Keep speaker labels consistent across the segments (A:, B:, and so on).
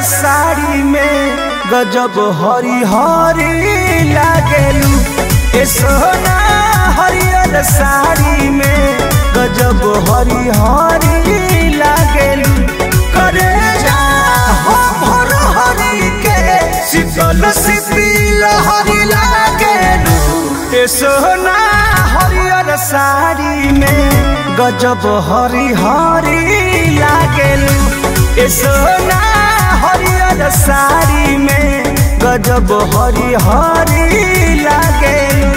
A: साड़ी में गजब हरी हरी लागेलू। ए सोना हरियर साड़ी में गजब हरी हरी लागेलू। करे जा हो भर हरी के शीतल शीतल हरी लागेलू। ए सोना हरियर साड़ी में गजब हरी हरी लागेलू। ए सोना हरियर साड़ी में गजब हरी हरी लागेलू।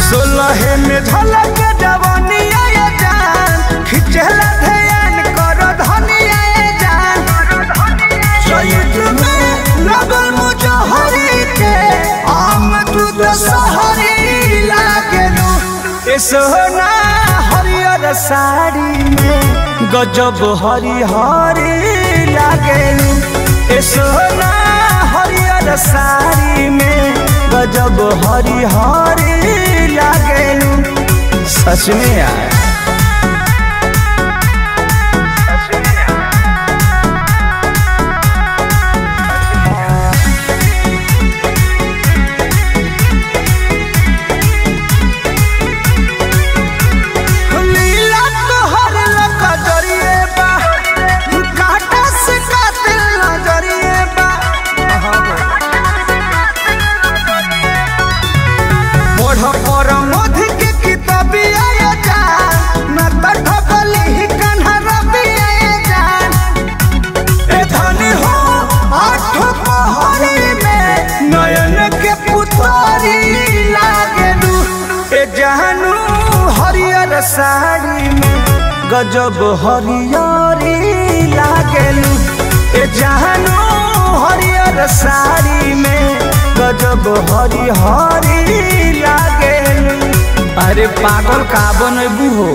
A: सोलहे में झलक जवानी आए जान खिचला ध्यान करो धनिया जान। चैत में लगल मुजहरी के आम दूध सहरी लागेलू। ए सोना हरियर साड़ी में गजब हरी हरी लागेलू। ए सोना हरियर साड़ी में गजब हरी हरी लागेलू। सच में यार लीला तोहर लकजरिए बा काटा से कातिल नजरिए बा। पढ़ पर मधु के किताबिया जान न तक बली कन्हा रबिया जान। ए धनी हो आठ पहरी में नयन के पुतरी लागेलू। ए जानू हरियर साड़ी में गजब हरियरी लागेलू। ए जानू हरियर साड़ी में गजब हरी हरी लागेलू। अरे पागल का बनबू हो।